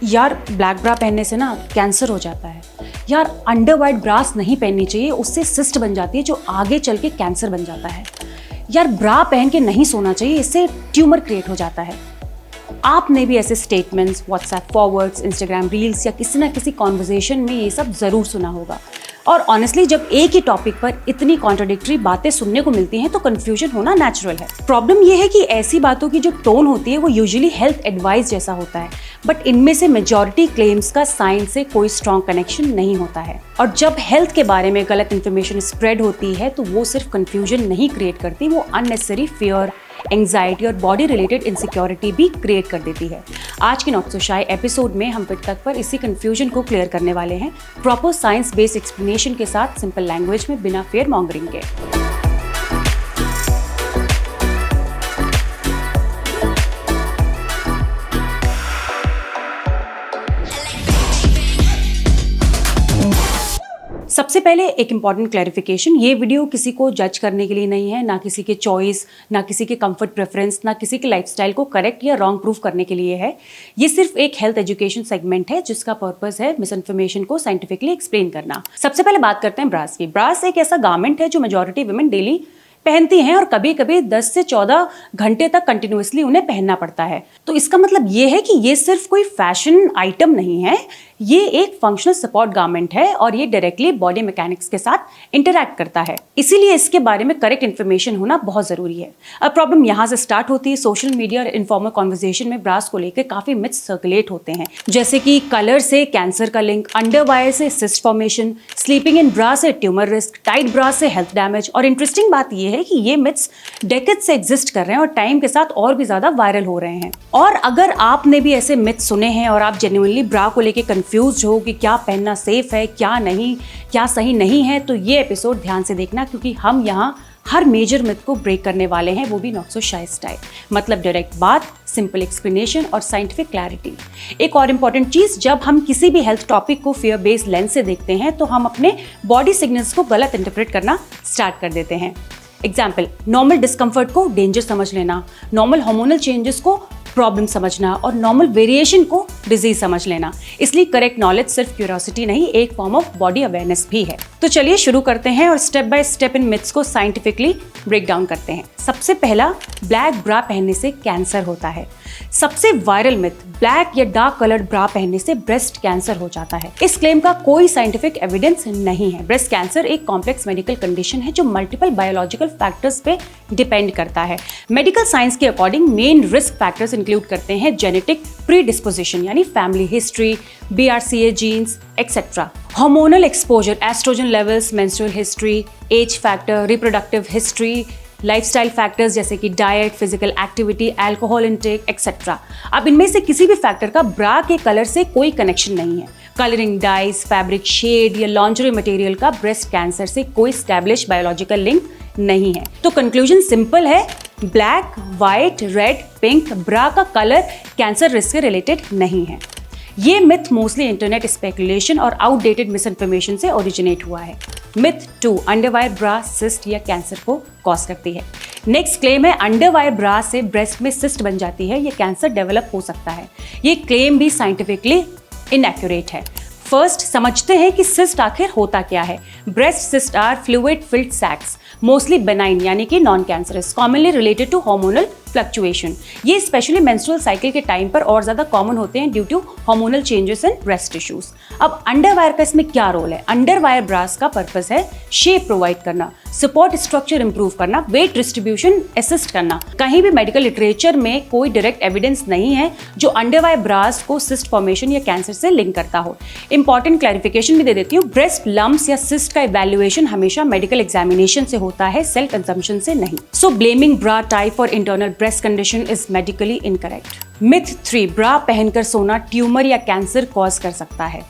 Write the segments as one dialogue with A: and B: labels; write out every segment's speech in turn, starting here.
A: यार ब्लैक ब्रा पहनने से ना कैंसर हो जाता है। यार अंडर वाइट ब्रास नहीं पहननी चाहिए, उससे सिस्ट बन जाती है जो आगे चल के कैंसर बन जाता है। यार ब्रा पहन के नहीं सोना चाहिए, इससे ट्यूमर क्रिएट हो जाता है। आपने भी ऐसे statements WhatsApp forwards, Instagram reels या किसी ना किसी कॉन्वर्जेशन में ये सब ज़रूर सुना होगा। और ऑनेस्टली जब एक ही टॉपिक पर इतनी कॉन्ट्राडिक्टरी बातें सुनने को मिलती हैं तो कंफ्यूजन होना नेचुरल है। प्रॉब्लम ये है कि ऐसी बातों की जो टोन होती है वो यूजुअली हेल्थ एडवाइस जैसा होता है, बट इनमें से मेजॉरिटी क्लेम्स का साइंस से कोई स्ट्रॉन्ग कनेक्शन नहीं होता है। और जब हेल्थ के बारे में गलत इन्फॉर्मेशन स्प्रेड होती है तो वो सिर्फ कंफ्यूजन नहीं क्रिएट करती, वो अननेसेसरी फियर, एंग्जाइटी और बॉडी रिलेटेड इनसिक्योरिटी भी क्रिएट कर देती है। आज के नॉट सो शाय एपिसोड में हम पिट तक पर इसी कंफ्यूजन को क्लियर करने वाले हैं, प्रॉपर साइंस बेस्ड एक्सप्लेनेशन के साथ, सिंपल लैंग्वेज में, बिना फेयर मॉन्गरिंग के। सबसे पहले एक इम्पॉर्टेंट क्लैरिफिकेशन, ये वीडियो किसी को जज करने के लिए नहीं है, ना किसी के चॉइस, ना किसी के कंफर्ट प्रेफरेंस, ना किसी के लाइफस्टाइल को करेक्ट या रॉन्ग प्रूफ करने के लिए है। ये सिर्फ एक हेल्थ एजुकेशन सेगमेंट है जिसका पर्पस है मिस इन्फॉर्मेशन को साइंटिफिकली एक्सप्लेन करना। सबसे पहले बात करते हैं ब्रास की। ब्रास एक ऐसा गारमेंट है जो मेजॉरिटी वुमेन डेली पहनती हैं और कभी कभी 10 से 14 घंटे तक कंटिन्यूअसली उन्हें पहनना पड़ता है। तो इसका मतलब ये है कि ये सिर्फ कोई फैशन आइटम नहीं है, ये एक फंक्शनल सपोर्ट गारमेंट है और ये डायरेक्टली बॉडी मैकेनिक्स के साथ इंटरैक्ट करता है। इसीलिए इसके बारे में करेक्ट इन्फॉर्मेशन होना बहुत जरूरी है। अब प्रॉब्लम यहाँ से स्टार्ट होती है। सोशल मीडिया और इनफॉर्मल कॉन्वर्सेशन में ब्रास को लेकर काफी मिथ्स सर्कुलेट होते हैं, जैसे कि कलर से कैंसर का लिंक, अंडरवायर से सिस्ट फॉर्मेशन, स्लीपिंग इन ब्रा से ट्यूमर रिस्क, टाइट ब्रा से हेल्थ डैमेज। और इंटरेस्टिंग बात यह है कि ये मिथ्स डेकेड से एग्जिस्ट कर रहे हैं और टाइम के साथ और भी ज्यादा वायरल हो रहे हैं। और अगर आपने भी ऐसे मिथ्स सुने हैं और आप जेन्युइनली ब्रा को लेकर कंफ्यूज हो कि क्या पहनना सेफ है, क्या नहीं, क्या सही नहीं है, तो ये एपिसोड ध्यान से देखना, क्योंकि हम यहाँ हर मेजर मिथ को ब्रेक करने वाले हैं, वो भी नॉट सो शाय स्टाइल। मतलब डायरेक्ट बात, सिंपल एक्सप्लेनेशन और साइंटिफिक क्लैरिटी। एक और इम्पॉर्टेंट चीज, जब हम किसी भी हेल्थ टॉपिक को फियर बेस्ड लेंस से देखते हैं तो हम अपने बॉडी सिग्नल्स को गलत इंटरप्रेट करना स्टार्ट कर देते हैं। एग्जाम्पल, नॉर्मल डिस्कम्फर्ट को डेंजर समझ लेना, नॉर्मल हार्मोनल चेंजेस को प्रॉब्लम समझना और नॉर्मल वेरिएशन को डिजीज समझ लेना। इसलिए करेक्ट नॉलेज सिर्फ क्यूरियोसिटी नहीं, एक फॉर्म ऑफ बॉडी अवेयरनेस भी है। तो चलिए शुरू करते हैं और step by step in myths को साइंटिफिकली ब्रेक डाउन करते हैं। सबसे पहला, ब्लैक ब्रा पहनने से कैंसर होता है। सबसे वायरल मिथ, ब्लैक या डार्क कलर्ड ब्रा पहनने से ब्रेस्ट कैंसर हो जाता है। इस क्लेम का कोई साइंटिफिक एविडेंस नहीं है। ब्रेस्ट कैंसर एक कॉम्प्लेक्स मेडिकल कंडीशन है जो मल्टीपल बायोलॉजिकल फैक्टर्स पे डिपेंड करता है। मेडिकल साइंस के according main risk factors include करते हैं जेनेटिक प्रीडिस्पोजिशन यानी family history, BRCA genes etcetera, hormonal exposure, oestrogen levels, menstrual history, age factor, reproductive history, lifestyle factors जैसे कि diet, physical activity, alcohol intake etcetera. अब इनमें से किसी भी फैक्टर का ब्रा के कलर से कोई कनेक्शन नहीं है। कलरिंग डाइज, फैब्रिक शेड या लॉन्जरी मटेरियल का ब्रेस्ट कैंसर से कोई स्टैब्लिश बायोलॉजिकल लिंक नहीं है। तो कंक्लूजन सिंपल है, ब्लैक, व्हाइट, रेड, पिंक ब्रा का कलर कैंसर रिस्क से रिलेटेड नहीं है। ये मिथ मोस्टली इंटरनेट स्पेकुलेशन और आउटडेटेड मिस इन्फॉर्मेशन से ओरिजिनेट हुआ है। मिथ 2, अंडरवायर ब्रा सिस्ट या कैंसर को कॉज करती है। नेक्स्ट क्लेम है, अंडरवायर ब्रा से ब्रेस्ट में सिस्ट बन जाती है, ये कैंसर डेवलप हो सकता है। ये क्लेम भी साइंटिफिकली इनएक्यूरेट है। फर्स्ट समझते हैं कि सिस्ट आखिर होता क्या है। Breast cyst are fluid filled sacs, mostly benign यानी कि non cancerous, commonly related to hormonal fluctuation. ये स्पेशली मेंस्ट्रुअल साइकिल के टाइम पर और ज्यादा कॉमन होते हैं due to hormonal changes in breast tissues. अब अंडरवायर का इसमें क्या रोल है? अंडरवायर ब्रास का पर्पस है शेप प्रोवाइड करना, सपोर्ट स्ट्रक्चर इंप्रूव करना, वेट डिस्ट्रीब्यूशन असिस्ट करना। कहीं भी मेडिकल लिटरेचर में कोई डायरेक्ट एविडेंस नहीं है जो अंडरवायर ब्रास को सिस्ट फॉर्मेशन या कैंसर से लिंक करता हो। इंपॉर्टेंट क्लैरिफिकेशन भी दे देती हूँ, ब्रेस्ट लम्प्स या सिस्ट का इवैल्यूएशन हमेशा मेडिकल एग्जामिनेशन से होता है, सेल्फ कंजम्पशन से नहीं। So blaming bra type for internal breast condition is medically incorrect. Myth 3, bra पहनकर सोना ट्यूमर या कैंसर कॉज कर सकता है।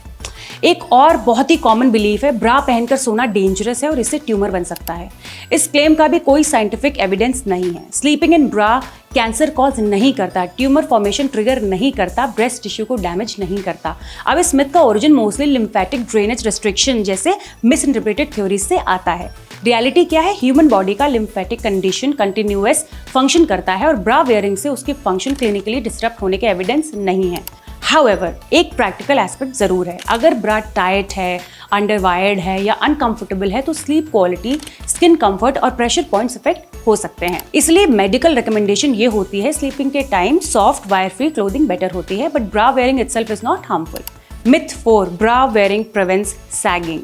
A: एक और बहुत ही कॉमन बिलीफ है, ब्रा पहनकर सोना डेंजरस है और इससे ट्यूमर बन सकता है। इस क्लेम का भी कोई साइंटिफिक एविडेंस नहीं है। Sleeping in bra cancer cause नहीं करता, ट्यूमर फॉर्मेशन ट्रिगर नहीं करता, ब्रेस्ट टिश्यू को डैमेज नहीं करता। अब इस मिथ का origin mostly lymphatic drainage restriction जैसे मिस इंटरप्रेटेड थ्योरीज से आता है। रियलिटी क्या है, ह्यूमन बॉडी का लिम्फेटिक कंडीशन कंटिन्यूअस फंक्शन करता है और ब्रा वेयरिंग से उसके फंक्शन क्लिनिकली डिस्टर्ब होने के एविडेंस नहीं है। हाउएवर एक प्रैक्टिकल एस्पेक्ट जरूर है, अगर ब्रा टाइट है, अंडरवायर्ड है या अनकंफर्टेबल है तो स्लीप क्वालिटी, स्किन कंफर्ट और प्रेशर पॉइंट्स इफेक्ट हो सकते हैं। इसलिए मेडिकल रिकमेंडेशन ये होती है स्लीपिंग के time soft wire free clothing better होती है, but bra wearing itself is not harmful. Myth 4, bra wearing prevents sagging.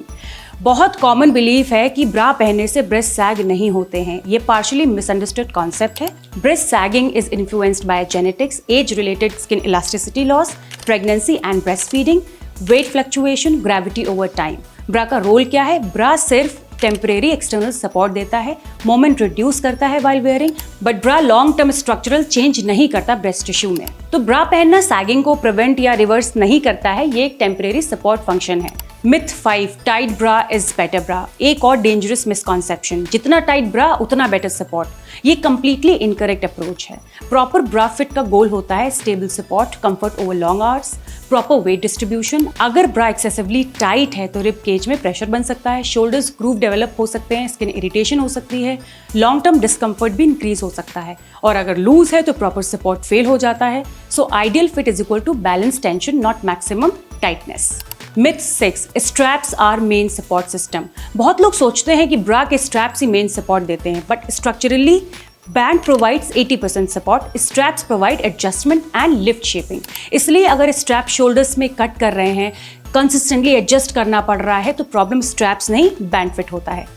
A: बहुत कॉमन बिलीफ है कि ब्रा पहनने से ब्रेस्ट सैग नहीं होते हैं। ये पार्शियली मिसअंडरस्टूड कॉन्सेप्ट है। Breast sagging is influenced by genetics, age related skin elasticity loss, pregnancy and breast feeding, weight fluctuation, gravity over time. Bra का रोल क्या है? ब्रा सिर्फ टेम्परेरी एक्सटर्नल सपोर्ट देता है, मोमेंट रिड्यूस करता है while wearing, but bra long term structural change नहीं करता ब्रेस्ट टिश्यू में। तो ब्रा पहनना सैगिंग को प्रिवेंट या रिवर्स नहीं करता है, ये एक टेम्परेरी सपोर्ट फंक्शन है। Myth 5, tight bra is better bra. एक और डेंजरस मिसकॉन्सेप्शन, जितना टाइट ब्रा उतना बेटर सपोर्ट। ये कंप्लीटली इनकरेक्ट अप्रोच है। प्रॉपर ब्रा फिट का गोल होता है stable support, comfort over long hours, proper weight distribution. अगर ब्रा एक्सेसिवली टाइट है तो रिब केज में प्रेशर बन सकता है, शोल्डर्स ग्रूव डेवलप हो सकते हैं, स्किन इरिटेशन हो सकती है, लॉन्ग टर्म डिस्कम्फर्ट भी इंक्रीज हो सकता है, और अगर लूज है तो प्रॉपर सपोर्ट फेल हो जाता है। So ideal fit is equal to balance tension, not maximum tightness. Myth 6, straps are main support system. बहुत लोग सोचते हैं कि ब्रा के स्ट्रैप्स ही मेन सपोर्ट देते हैं, but structurally band provides 80% support, straps provide adjustment and lift shaping. इसलिए अगर स्ट्रैप शोल्डर्स में कट कर रहे हैं, कंसिस्टेंटली एडजस्ट करना पड़ रहा है, तो प्रॉब्लम स्ट्रैप्स नहीं बैंड फिट होता है।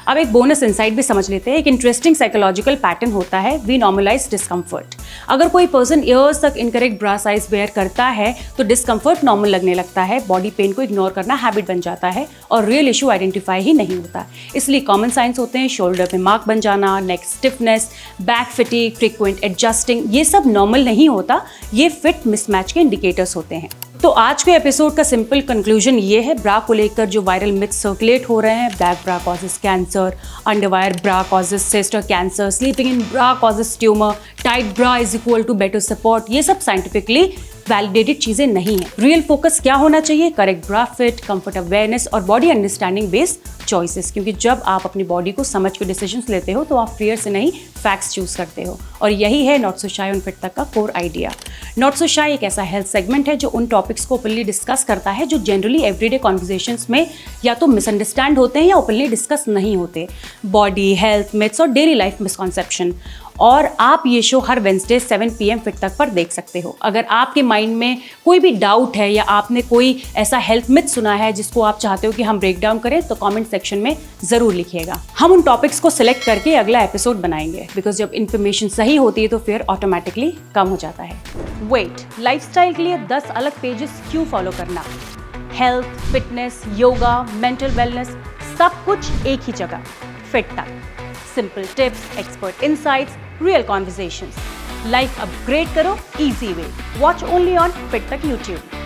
A: अब एक बोनस इंसाइट भी समझ लेते हैं। एक इंटरेस्टिंग साइकोलॉजिकल पैटर्न होता है, वी नॉर्मलाइज डिस्कम्फर्ट। अगर कोई पर्सन ईयर्स तक इनकरेक्ट ब्रा साइज वेयर करता है तो डिस्कम्फर्ट नॉर्मल लगने लगता है, बॉडी पेन को इग्नोर करना हैबिट बन जाता है और रियल इशू आइडेंटिफाई ही नहीं होता। इसलिए कॉमन साइंस होते हैं शोल्डर पे मार्क बन जाना, neck stiffness, back fitting, frequent adjusting. ये सब नॉर्मल नहीं होता, ये फिट मिसमैच के इंडिकेटर्स होते हैं। तो आज के एपिसोड का सिंपल कंक्लूजन ये है, ब्रा को लेकर जो वायरल मिथ सर्कुलेट हो रहे हैं, black bra causes cancer, underwire bra causes sister cancer, sleeping in bra causes tumour, tight bra is equal to better support, ये सब साइंटिफिकली वैलिडेटेड चीजें नहीं है। रियल फोकस क्या होना चाहिए? करेक्ट ब्रा फिट, कंफर्ट अवेयरनेस और बॉडी अंडरस्टैंडिंग बेस्ड चॉइसेस। क्योंकि जब आप अपनी बॉडी को समझ के डिसीजंस लेते हो तो आप फियर से नहीं फैक्ट्स चूज करते हो, और यही है नॉट सो शाई ऑन फिट तक का कोर आइडिया। नॉट सो शाई एक ऐसा हेल्थ सेगमेंट है जो उन टॉपिक्स को ओपनली डिस्कस करता है जो जनरली एवरीडे कॉन्वर्सेशंस में या तो मिसअंडरस्टैंड होते हैं या ओपनली डिस्कस नहीं होते। बॉडी, हेल्थ मिथ्स और डेली लाइफ मिसकॉन्सेप्शन। और आप ये शो हर वेंसडे 7 PM फिट तक पर देख सकते हो। अगर आपके माइंड में कोई भी डाउट है या आपने कोई ऐसा हेल्थ मिथ सुना है जिसको आप चाहते हो कि हम ब्रेक डाउन करें, तो कमेंट सेक्शन में ज़रूर लिखिएगा। हम उन टॉपिक्स को सिलेक्ट करके अगला एपिसोड बनाएंगे, बिकॉज जब इन्फॉर्मेशन सही होती है तो फिर ऑटोमेटिकली कम हो जाता है। वेट, लाइफस्टाइल के लिए 10 अलग पेजेस क्यों फॉलो करना? Health, fitness, yoga, mental wellness, सब कुछ एक ही जगह, फिट तक। Simple tips, expert insights, real conversations. Life upgrade करो easy way. Watch only on FitTech YouTube.